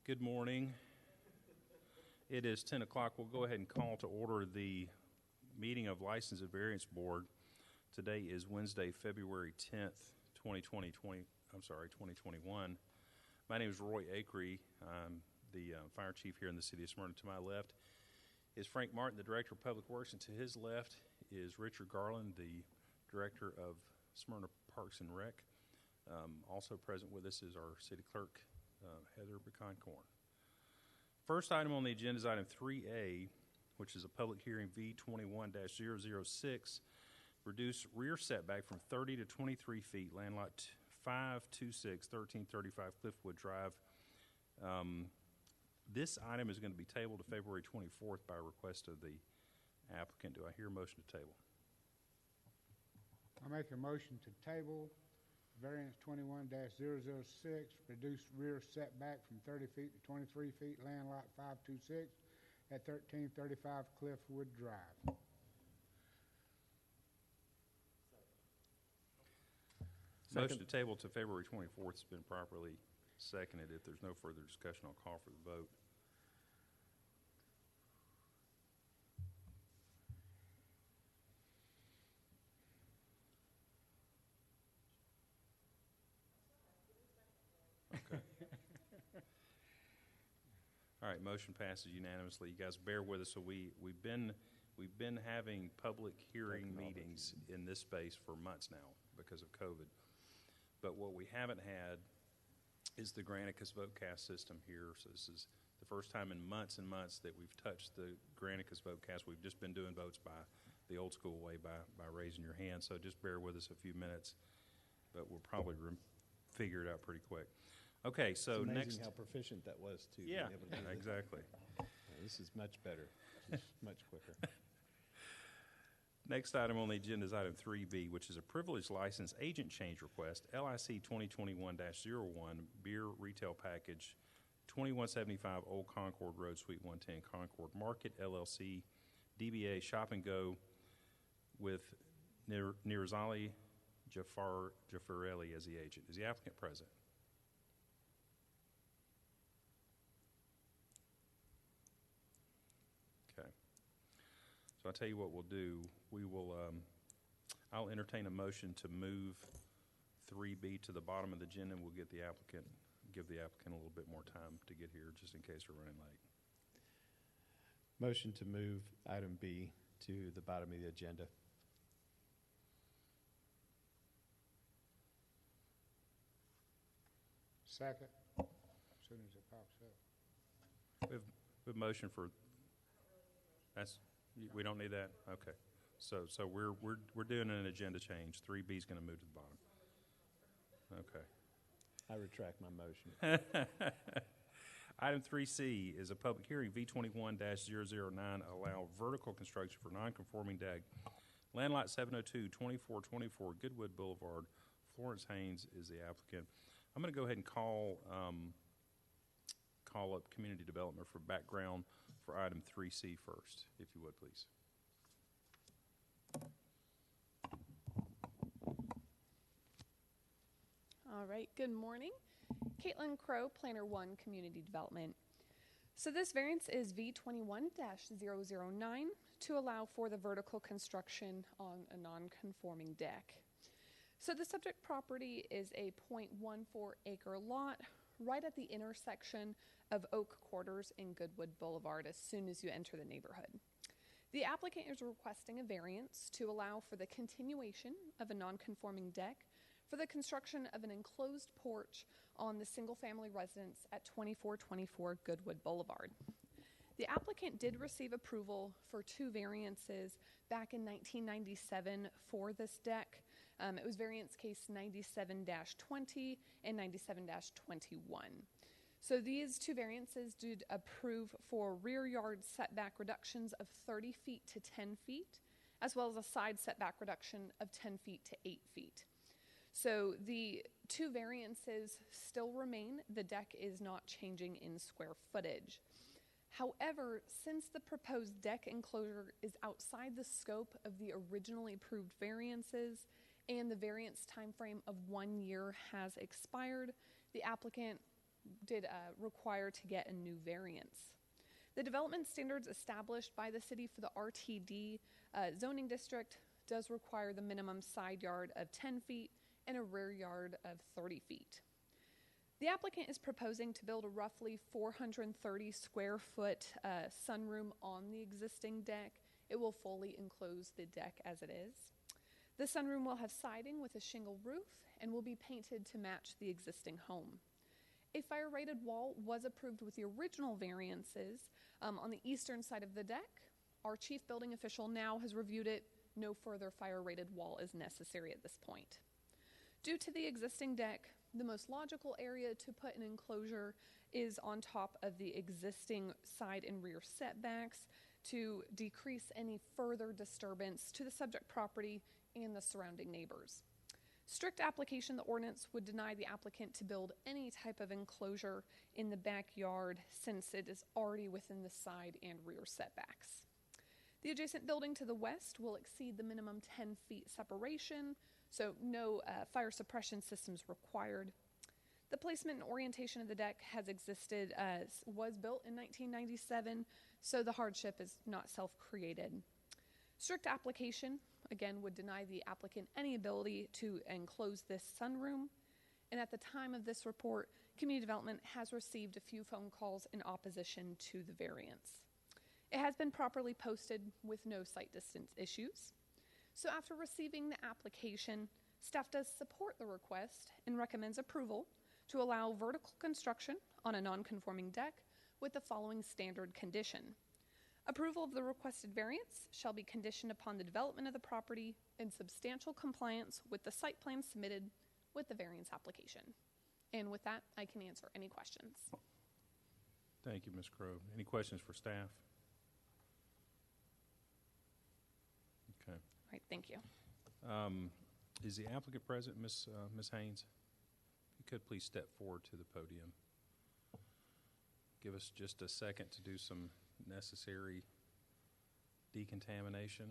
Good morning. It is 10 o'clock. We'll go ahead and call to order the meeting of License and Variance Board. Today is Wednesday, February 10th, 2021. My name is Roy Acree. I'm the fire chief here in the city of Smyrna. To my left is Frank Martin, the director of public works, and to his left is Richard Garland, the director of Smyrna Parks and Rec. Also present with us is our city clerk, Heather Beconcorn. First item on the agenda is item 3A, which is a public hearing V21-006, reduce rear setback from 30 to 23 feet, land lot 526, 1335 Cliffwood Drive. This item is going to be tabled to February 24th by request of the applicant. Do I hear a motion to table? I make a motion to table Variance 21-006, reduce rear setback from 30 feet to 23 feet, land lot 526 at 1335 Cliffwood Drive. Motion to table to February 24th has been properly seconded. If there's no further discussion, I'll call for the vote. Okay. All right, motion passes unanimously. You guys bear with us. So we've been having public hearing meetings in this space for months now because of COVID. But what we haven't had is the Granicus Votecast system here. So this is the first time in months and months that we've touched the Granicus Votecast. We've just been doing votes by the old school way, by raising your hand. So just bear with us a few minutes, but we'll probably figure it out pretty quick. Okay, so it's amazing next, how proficient that was too. Yeah, exactly. This is much better, much quicker. Next item on the agenda is item 3B, which is a privileged license agent change request, LIC 2021-01, beer retail package, 2175 Old Concord Road, Suite 110, Concord Market, LLC, DBA Shop and Go with Nirzali Jaffarelli as the agent. Is the applicant present? Okay. So I'll tell you what we'll do. We will, I'll entertain a motion to move 3B to the bottom of the agenda, and we'll give the applicant a little bit more time to get here just in case we're running late. Motion to move item B to the bottom of the agenda. Second, as soon as it pops up. We have a motion for, we don't need that? Okay. So we're doing an agenda change. 3B is going to move to the bottom. Okay. I retract my motion. Item 3C is a public hearing, V21-009, allow vertical construction for non-conforming deck. Land lot 702-2424 Goodwood Boulevard. Florence Haynes is the applicant. I'm going to go ahead and call up Community Development for background for item 3C first, if you would, please. All right, good morning. Caitlin Crow, Planner 1, Community Development. So this variance is V21-009 to allow for the vertical construction on a non-conforming deck. So the subject property is a 0.14 acre lot right at the intersection of Oak Quarters and Goodwood Boulevard as soon as you enter the neighborhood. The applicant is requesting a variance to allow for the continuation of a non-conforming deck for the construction of an enclosed porch on the single-family residence at 2424 Goodwood Boulevard. The applicant did receive approval for two variances back in 1997 for this deck. It was variance case 97-20 and 97-21. So these two variances did approve for rear yard setback reductions of 30 feet to 10 feet, as well as a side setback reduction of 10 feet to 8 feet. So the two variances still remain. The deck is not changing in square footage. However, since the proposed deck enclosure is outside the scope of the originally approved variances and the variance time frame of 1 year has expired, the applicant require to get a new variance. The development standards established by the city for the RTD zoning district does require the minimum side yard of 10 feet and a rear yard of 30 feet. The applicant is proposing to build a roughly 430 square foot sunroom on the existing deck. It will fully enclose the deck as it is. The sunroom will have siding with a shingle roof and will be painted to match the existing home. A fire-rated wall was approved with the original variances on the eastern side of the deck. Our chief building official now has reviewed it. No further fire-rated wall is necessary at this point. Due to the existing deck, the most logical area to put an enclosure is on top of the existing side and rear setbacks to decrease any further disturbance to the subject property and the surrounding neighbors. Strict application of the ordinance would deny the applicant to build any type of enclosure in the backyard since it is already within the side and rear setbacks. The adjacent building to the west will exceed the minimum 10 feet separation, so no fire suppression systems required. The placement and orientation of the deck has existed, was built in 1997, so the hardship is not self-created. Strict application, again, would deny the applicant any ability to enclose this sunroom. And at the time of this report, community development has received a few phone calls in opposition to the variance. It has been properly posted with no site distance issues. So after receiving the application, staff does support the request and recommends approval to allow vertical construction on a non-conforming deck with the following standard condition. Approval of the requested variance shall be conditioned upon the development of the property in substantial compliance with the site plan submitted with the variance application. And with that, I can answer any questions. Thank you, Ms. Crowe. Any questions for staff? Okay. All right, thank you. Is the applicant present, Ms. Haynes? If you could please step forward to the podium. Give us just a second to do some necessary decontamination.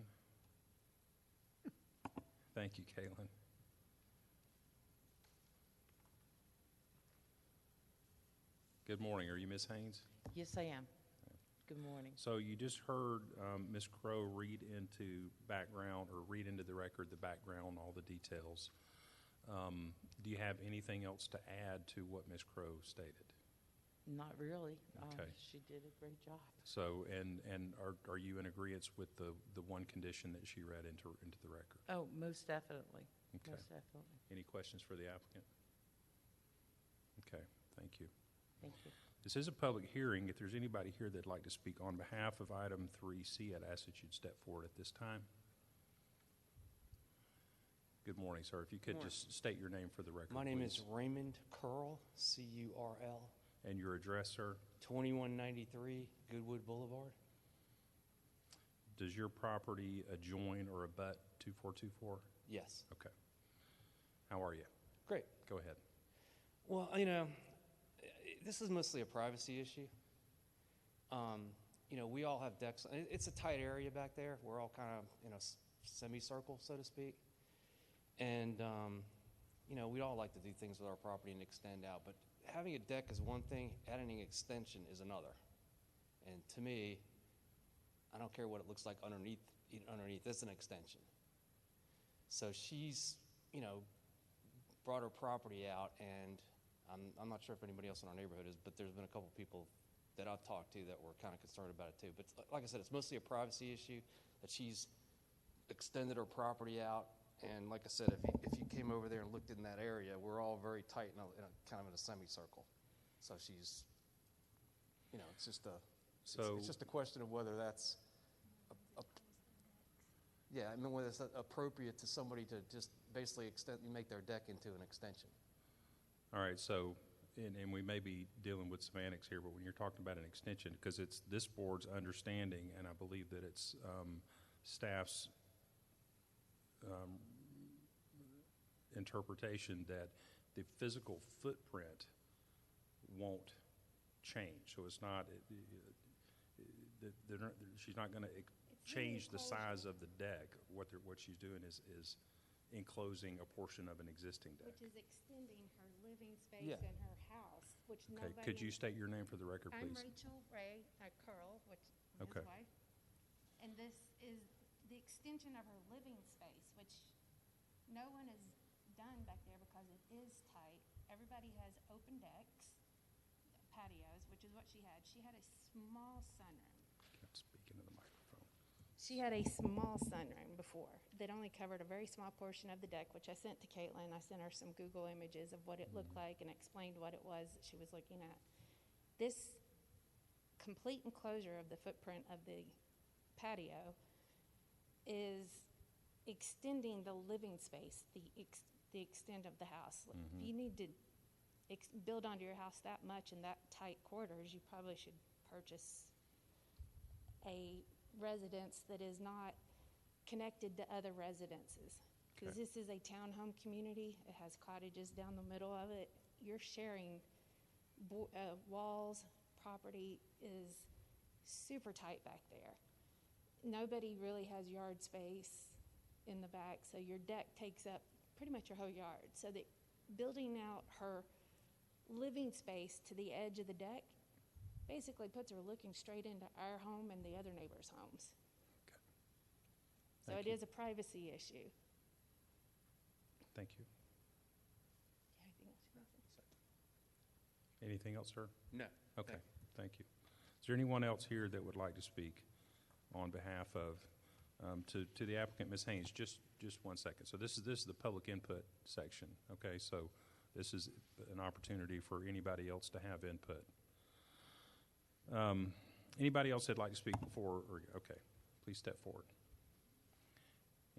Thank you, Caitlin. Good morning. Are you Ms. Haynes? Yes, I am. Good morning. So you just heard Ms. Crowe read into the record the background, all the details. Do you have anything else to add to what Ms. Crowe stated? Not really. Okay. She did a great job. So, and are you in agreement with the one condition that she read into the record? Oh, most definitely. Okay. Most definitely. Any questions for the applicant? Okay, thank you. Thank you. This is a public hearing. If there's anybody here that'd like to speak on behalf of item 3C, I'd ask that you'd step forward at this time. Good morning, sir. If you could just state your name for the record, My name please. is Raymond Curl, C-U-R-L, And your address, sir? 2193 Goodwood Boulevard. Does your property adjoin or abut 2424? Yes. Okay. How are you? Great. Go ahead. Well, this is mostly a privacy issue. We all have decks. It's a tight area back there. We're all kind of in a semicircle, so to speak. And, we all like to do things with our property and extend out. But having a deck is one thing, adding an extension is another. And to me, I don't care what it looks like underneath. It's an extension. So she's, brought her property out, and I'm not sure if anybody else in our neighborhood is, but there's been a couple people that I've talked to that were kind of concerned about it too. But like I said, it's mostly a privacy issue that she's extended her property out. And like I said, if you came over there and looked in that area, we're all very tight in a kind of in a semicircle. So she's, it's just it's just a question of whether that's, whether it's appropriate to somebody to just basically make their deck into an extension. All right, so, and we may be dealing with semantics here, but when you're talking about an extension, because it's this board's understanding, and I believe that it's staff's interpretation that the physical footprint won't change. So it's not, she's not going to change the size of the deck. What she's doing is enclosing a portion of an existing deck. Which is extending her living space Yeah. in her house, which Okay, nobody. could you state your name for the record, I'm please? Rachel Ray, Curl, which is Okay. his wife. And this is the extension of her living space, which no one has done back there because it is tight. Everybody has open decks, patios, which is what she had. She had a small sunroom. Can't speak into the microphone. She had a small sunroom before that only covered a very small portion of the deck, which I sent to Caitlin. I sent her some Google images of what it looked like and explained what it was that she was looking at. This complete enclosure of the footprint of the patio is extending the living space, the extent of the house. If you need to build onto your house that much in that tight quarters, you probably should purchase a residence that is not connected to other residences. Because Okay. this is a townhome community. It has cottages down the middle of it. You're sharing walls. Property is super tight back there. Nobody really has yard space in the back, so your deck takes up pretty much your whole yard. So that building out her living space to the edge of the deck basically puts her looking straight into our home and the other neighbors' homes. So Thank it you. is a privacy issue. Thank you. Anything else you want to say? Anything else, sir? No. Okay, thank you. Is there anyone else here that would like to speak on behalf of, to the applicant, Ms. Haynes? Just 1 second. So this is the public input section, okay? So this is an opportunity for anybody else to have input. Anybody else that'd like to speak before, okay, please step forward.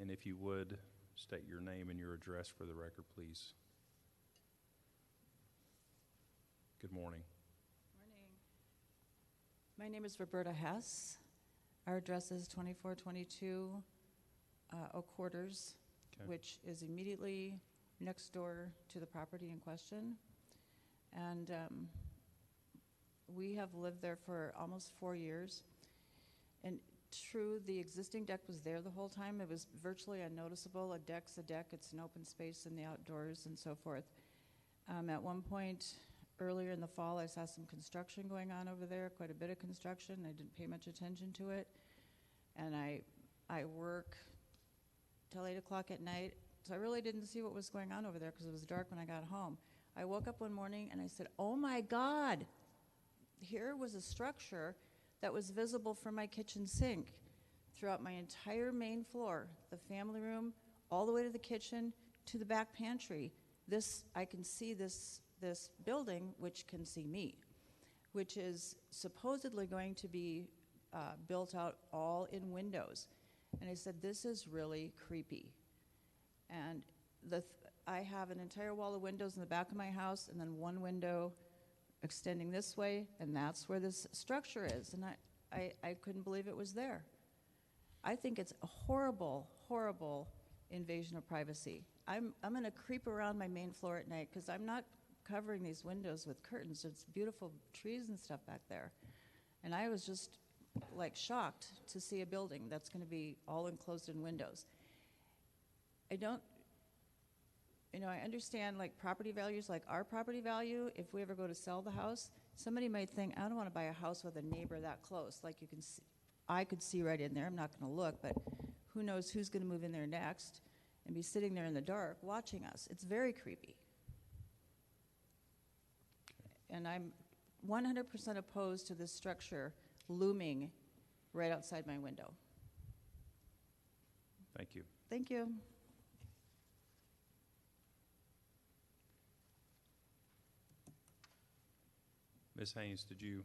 And if you would, state your name and your address for the record, please. Good morning. Morning. My name is Roberta Hess. Our address is 2422 Oak Quarters, Okay. which is immediately next door to the property in question. And we have lived there for almost 4 years. And true, the existing deck was there the whole time. It was virtually unnoticeable. A deck's a deck. It's an open space in the outdoors and so forth. At one point earlier in the fall, I saw some construction going on over there, quite a bit of construction. I didn't pay much attention to it. And I work till 8 o'clock at night, so I really didn't see what was going on over there because it was dark when I got home. I woke up one morning and I said, oh my God, here was a structure that was visible from my kitchen sink throughout my entire main floor, the family room, all the way to the kitchen, to the back pantry. I can see this building, which can see me, which is supposedly going to be built out all in windows. And I said, this is really creepy. And I have an entire wall of windows in the back of my house, and then one window extending this way, and that's where this structure is. And I couldn't believe it was there. I think it's a horrible, horrible invasion of privacy. I'm going to creep around my main floor at night because I'm not covering these windows with curtains. It's beautiful trees and stuff back there. And I was just like shocked to see a building that's going to be all enclosed in windows. I understand like property values, like our property value, if we ever go to sell the house, somebody might think, I don't want to buy a house with a neighbor that close. Like you can see, I could see right in there. I'm not going to look, but who knows who's going to move in there next and be sitting there in the dark watching us. It's very creepy. And I'm 100% opposed to this structure looming right outside my window. Thank you. Thank you. Ms. Haynes, did you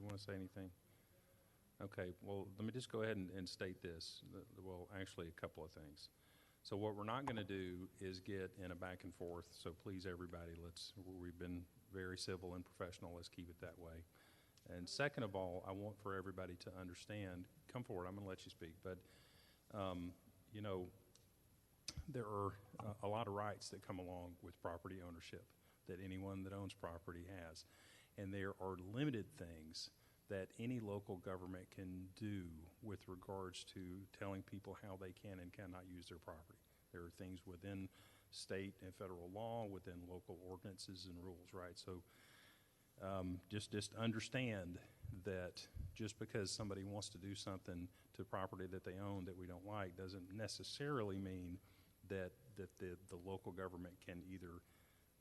want to say anything? Okay, well, let me just go ahead and state this. Well, actually, a couple of things. So what we're not going to do is get in a back and forth, so please, everybody, we've been very civil and professional. Let's keep it that way. And second of all, I want for everybody to understand, come forward, I'm going to let you speak, but, there are a lot of rights that come along with property ownership that anyone that owns property has. And there are limited things that any local government can do with regards to telling people how they can and cannot use their property. There are things within state and federal law, within local ordinances and rules, right? So just understand that just because somebody wants to do something to property that they own that we don't like doesn't necessarily mean that the local government can either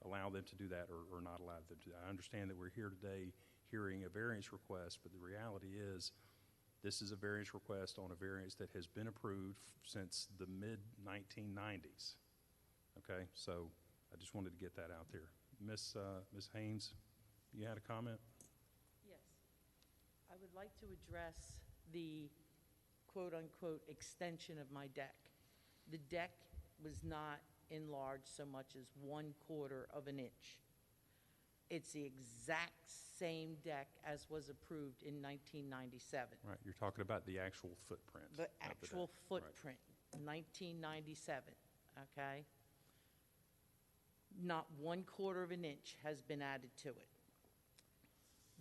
allow them to do that or not allow them to do that. I understand that we're here today hearing a variance request, but the reality is this is a variance request on a variance that has been approved since the mid-1990s. Okay, so I just wanted to get that out there. Ms. Haynes, you had a comment? Yes. I would like to address the quote-unquote extension of my deck. The deck was not enlarged so much as 1/4 of an inch. It's the exact same deck as was approved in 1997. Right, you're talking about the actual footprint. The of actual deck. footprint, 1997, okay? Not 1/4 of an inch has been added to it.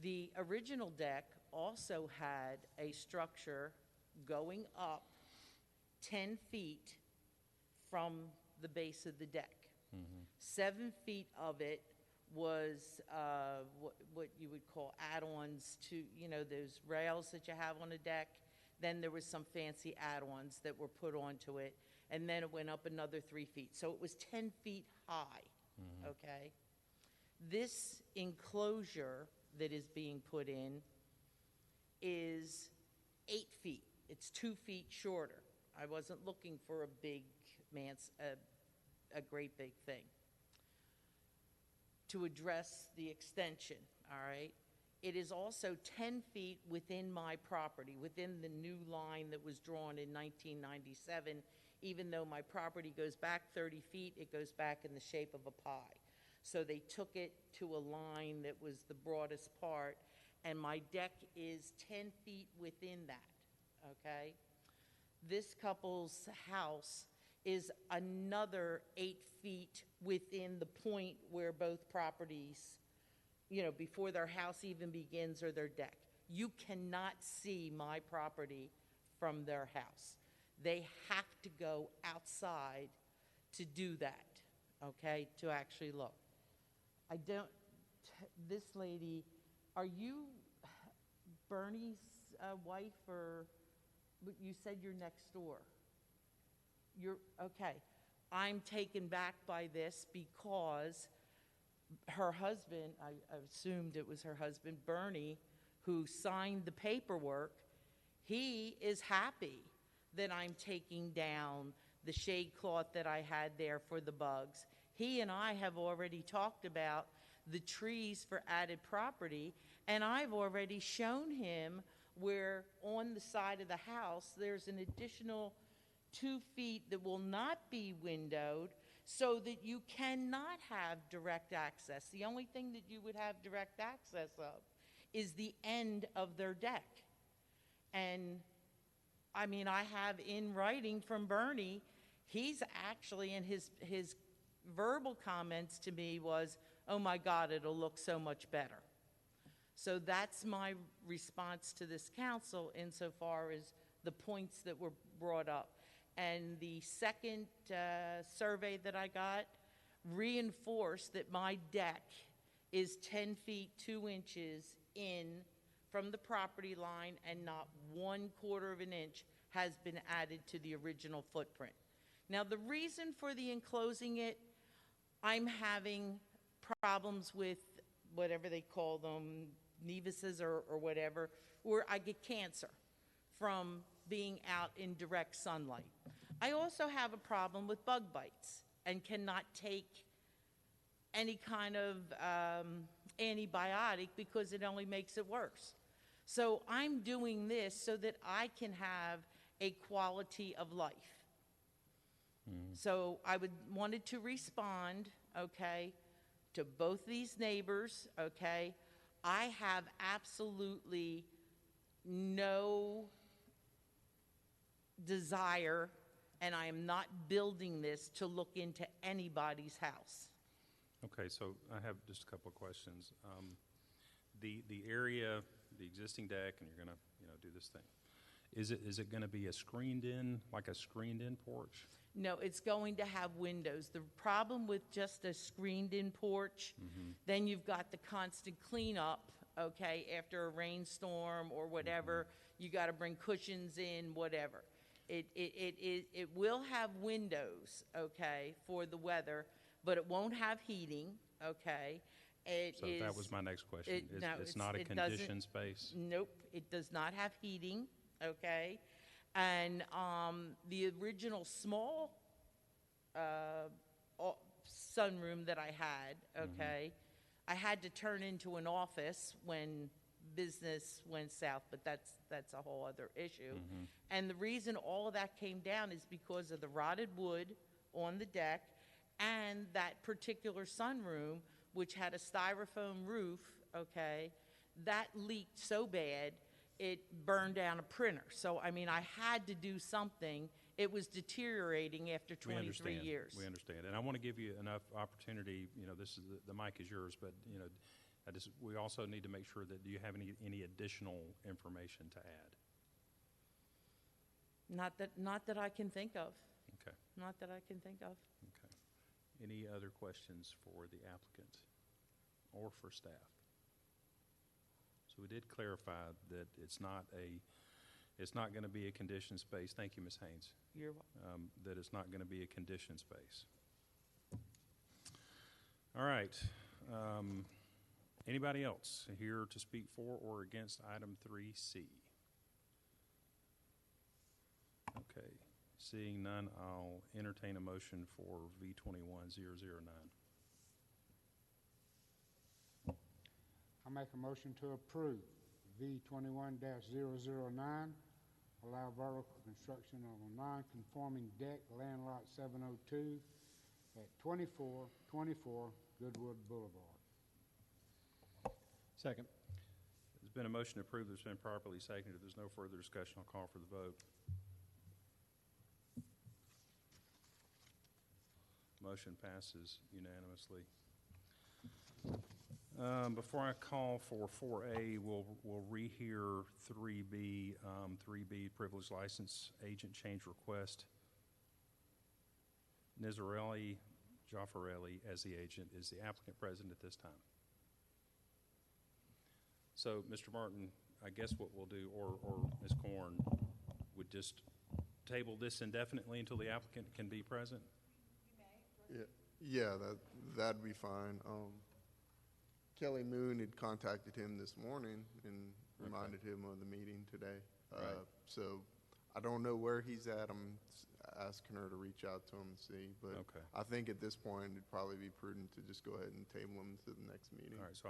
The original deck also had a structure going up 10 feet from the base of the deck. 7 feet of it was what you would call add-ons to, you know, those rails that you have on a deck. Then there was some fancy add-ons that were put onto it, and then it went up another 3 feet. So it was 10 feet high, okay? This enclosure that is being put in is 8 feet. It's 2 feet shorter. I wasn't looking for a big a great big thing. To address the extension, all right? It is also 10 feet within my property, within the new line that was drawn in 1997. Even though my property goes back 30 feet, it goes back in the shape of a pie. So they took it to a line that was the broadest part, and my deck is 10 feet within that, okay? This couple's house is another 8 feet within the point where both properties, you know, before their house even begins or their deck. You cannot see my property from their house. They have to go outside to do that, okay, to actually look. I don't, this lady, are you Bernie's wife, or you said you're next door? You're, okay. I'm taken back by this because her husband, I assumed it was her husband, Bernie, who signed the paperwork, he is happy that I'm taking down the shade cloth that I had there for the bugs. He and I have already talked about the trees for added property, and I've already shown him where on the side of the house there's an additional 2 feet that will not be windowed so that you cannot have direct access. The only thing that you would have direct access of is the end of their deck. And I mean, I have in writing from Bernie, he's actually in his verbal comments to me was, oh my God, it'll look so much better. So that's my response to this council insofar as the points that were brought up. And the second survey that I got reinforced that my deck is 10 feet 2 inches in from the property line, and not 1/4 of an inch has been added to the original footprint. Now, the reason for the enclosing it, I'm having problems with whatever they call them, nevuses or whatever, where I get cancer from being out in direct sunlight. I also have a problem with bug bites and cannot take any kind of antibiotic because it only makes it worse. So I'm doing this so that I can have a quality of life. So I wanted to respond, okay, to both these neighbors, okay? I have absolutely no desire, and I am not building this to look into anybody's house. Okay, so I have just a couple of questions. The area, the existing deck, and you're gonna, do this thing. Is it going to be a screened-in, like a screened-in porch? No, it's going to have windows. The problem with just a screened-in porch, then you've got the constant cleanup, okay, after a rainstorm or whatever. You got to bring cushions in, whatever. It will have windows, okay, for the weather, but it won't have heating, okay? So that was my next question. No, It's not a it doesn't- conditioned space? Nope, it does not have heating, okay? And the original small sunroom that I had, okay, I had to turn into an office when business went south, but that's a whole other issue. And the reason all of that came down is because of the rotted wood on the deck and that particular sunroom, which had a styrofoam roof, okay, that leaked so bad, it burned down a printer. So, I mean, I had to do something. It was deteriorating after We 23 understand. years. We understand. And I want to give you enough opportunity, this is, the mic is yours, but, we also need to make sure that, do you have any additional information to add? Not that I can think of. Okay. Not that I can think of. Okay. Any other questions for the applicant or for staff? So we did clarify that it's not going to be a conditioned space. Thank you, Ms. Haynes. You're welcome. That it's not going to be a conditioned space. All right. Anybody else here to speak for or against item 3C? Okay. Seeing none, I'll entertain a motion for V21009. I make a motion to approve V21-009, allow vertical construction of a non-conforming deck, land lot 702 at 2424 Goodwood Boulevard. Second. There's been a motion to approve that's been properly seconded. If there's no further discussion, I'll call for the vote. Motion passes unanimously. Before I call for 4A, we'll rehear 3B. 3B, privilege license agent change request. Nizarelli Jaffarelli as the agent is the applicant present at this time. So, Mr. Martin, I guess what we'll do, or Ms. Korn, would just table this indefinitely until the applicant can be present? Yeah, that'd be fine. Kelly Moon had contacted him this morning and reminded him of the meeting today. Right. So I don't know where he's at. I'm asking her to reach out to him and see. But Okay. I think at this point it'd probably be prudent to just go ahead and table him to the next meeting. All right, so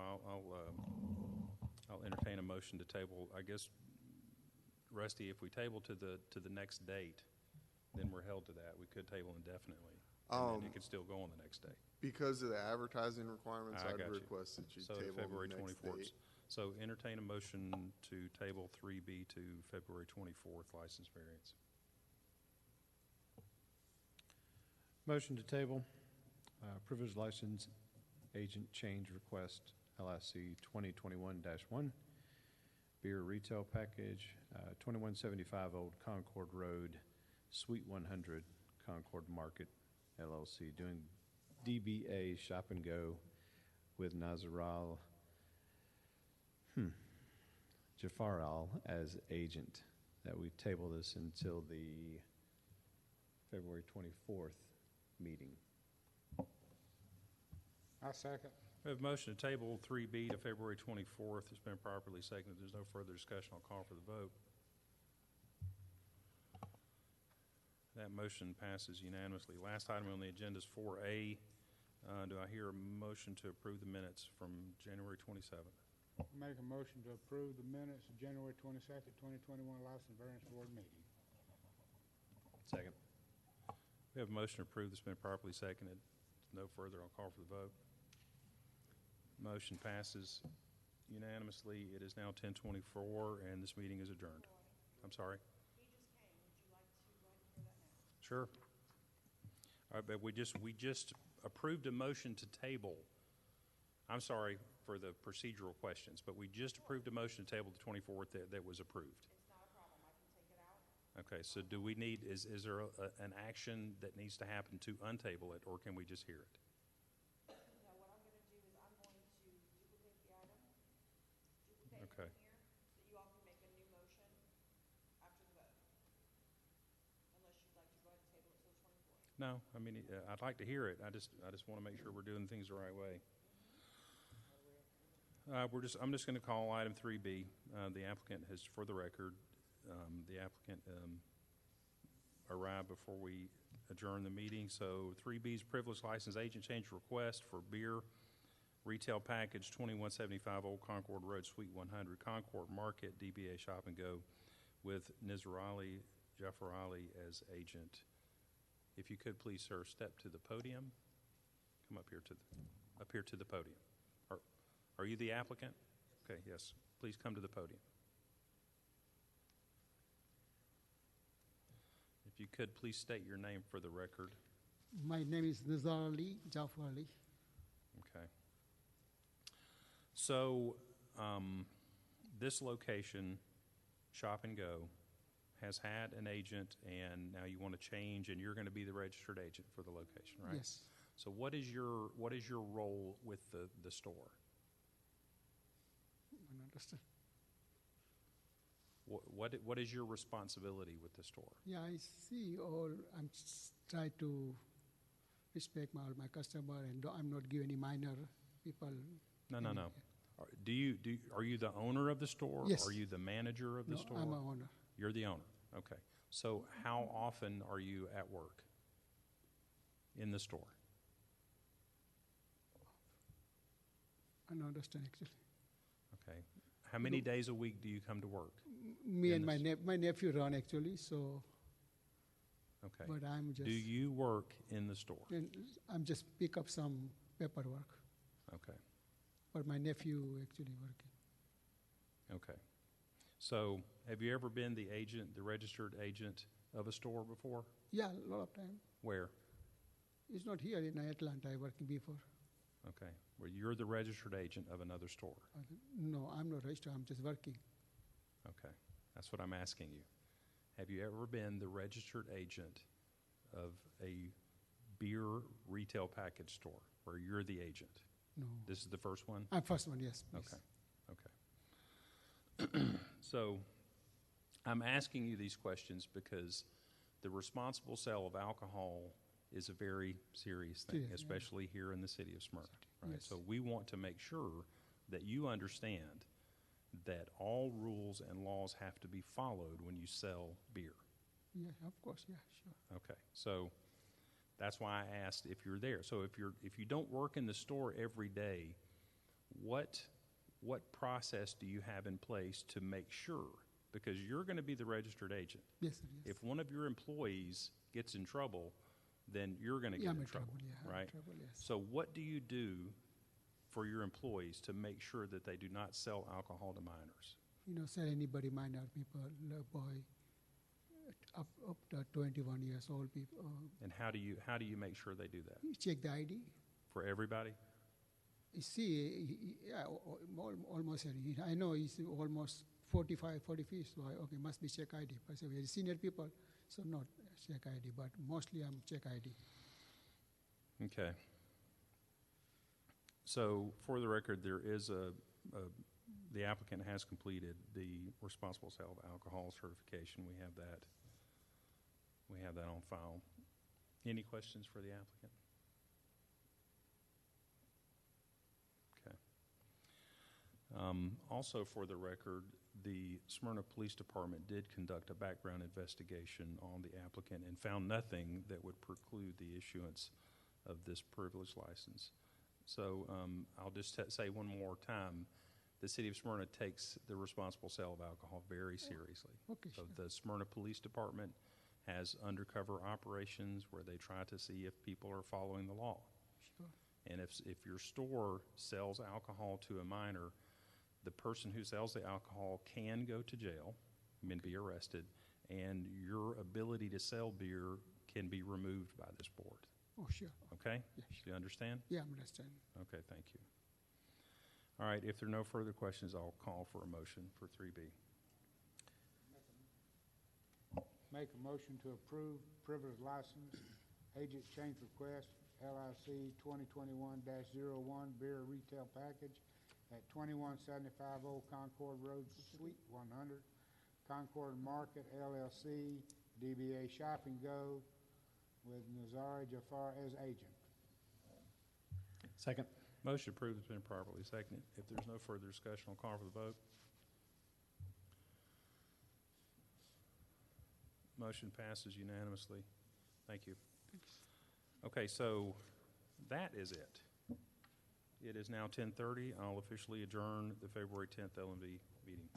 I'll entertain a motion to table. I guess, Rusty, if we table to the next date, then we're held to that. We could table indefinitely, and then it could still go on the next day. Because of the advertising requirements, I I'd got you. request that you So table February the next 24th. date. So entertain a motion to table 3B to February 24th license variance. Motion to table, privilege license agent change request, LIC 2021-1, beer retail package, 2175 Old Concord Road, Suite 100, Concord Market, LLC, doing DBA Shop and Go with Nazaral Jafaral as agent. That we table this until the February 24th meeting. I second. We have a motion to table 3B to February 24th. It's been properly seconded. There's no further discussion. I'll call for the vote. That motion passes unanimously. Last item on the agenda is 4A. Do I hear a motion to approve the minutes from January 27th? Make a motion to approve the minutes of January 22nd, 2021 license variance board meeting. Second. We have a motion to approve that's been properly seconded. No further. I'll call for the vote. Motion passes unanimously. It is now 10:24, and this meeting is adjourned. I'm sorry. He just came. Would you like to for that now? Sure. All right, but we just approved a motion to table. I'm sorry for the procedural questions, but we just approved a motion to table the 24th that was approved. It's not a problem. I can take it Okay, so do we need, is there an action that needs to happen to untable it, or can we just hear it? No, what I'm gonna do is I'm going to duplicate the item, duplicate it Okay. in here, so you all can make a new motion after the vote. Unless you'd like to go ahead and table it till the 24th. No, I mean, I'd like to hear it. I just want to make sure we're doing things the right way. I'm just going to call item 3B. The applicant has, for the record, the applicant arrived before we adjourned the meeting. So 3B is privilege license agent change request for beer retail package 2175 Old Concord Road, Suite 100, Concord Market, DBA Shop and Go, with Nizarali Jafarali as agent. If you could please, sir, step to the podium. Come up here to the podium. Are you the applicant? Okay, yes. Please come to the podium. If you could, please state your name for the record. My name is Nizar Ali, Jafar Ali. Okay. So, this location, Shop and Go, has had an agent, and now you want to change, and you're going to be the registered agent for the location, right? Yes. So what is your role with the store? I understand. What is your responsibility with the store? Yeah, I see all. I'm try to respect all my customer, and I'm not give any minor people. No. any- Are you the owner of the store? Yes. Are you the manager of the No, store? I'm a owner. You're the owner. Okay. So how often are you at work in the store? I don't understand actually. Okay. How many days a week do you come to work? Me In and this- my nephew run actually, so Okay. but I'm just Do you work in the store? and I'm just pick up some paperwork. Okay. But my nephew actually working. Okay. So have you ever been the agent, the registered agent of a store before? Yeah, a lot of time. Where? It's not here in Atlanta. I working before. Okay. Well, you're the registered agent of another store. No, I'm not registered. I'm just working. Okay. That's what I'm asking you. Have you ever been the registered agent of a beer retail package store where you're the agent? No. This is the first one? I'm first one. Yes. Please. Okay. So I'm asking you these questions because the responsible sale of alcohol is a very serious thing, Serious, yeah. especially here in the city of Smyrna. Right? Yes. So we want to make sure that you understand that all rules and laws have to be followed when you sell beer. Yeah, of course. Yeah, sure. Okay, so that's why I asked if you're there. So if you don't work in the store every day, what process do you have in place to make sure? Because you're going to be the registered agent. Yes, sir. Yes. If one of your employees gets in trouble, then you're going to Yeah, get I'm in trouble, Yeah, I'm in right? trouble. Yes. So what do you do for your employees to make sure that they do not sell alcohol to minors? Sell anybody minor people, boy, up to 21 years old people. And how do you make sure they do that? You check the ID. For everybody? You see, yeah, almost. I know he's almost 45, 40 feet. So okay, must be check ID. But so we are senior people, so not check ID. But mostly I'm check ID. Okay. So for the record, there is the applicant has completed the responsible sale of alcohol certification. We have that. We have that on file. Any questions for the applicant? Okay. Also for the record, the Smyrna Police Department did conduct a background investigation on the applicant and found nothing that would preclude the issuance of this privilege license. So I'll just say one more time, the city of Smyrna takes the responsible sale of alcohol very seriously. Okay, So sure. the Smyrna Police Department has undercover operations where they try to see if people are following the law. Sure. And if your store sells alcohol to a minor, the person who sells the alcohol can go to jail and be arrested, and your ability to sell beer can be removed by this board. Oh, sure. Okay? Yeah, Do you understand? Yeah, I'm understanding. Okay, thank you. All right, if there are no further questions, I'll call for a motion for 3B. Make a motion to approve privilege license, agent change request, LIC 2021-01 beer retail package at 2175 Old Concord Road, Suite 100, Concord Market LLC, DBA Shop and Go, with Nazari Jafar as agent. Second. Motion approved has been properly seconded. If there's no further discussion, I'll call for the vote. Motion passes unanimously. Thank you. Okay, so that is it. It is now 10:30. I'll officially adjourn the February 10th LMV meeting.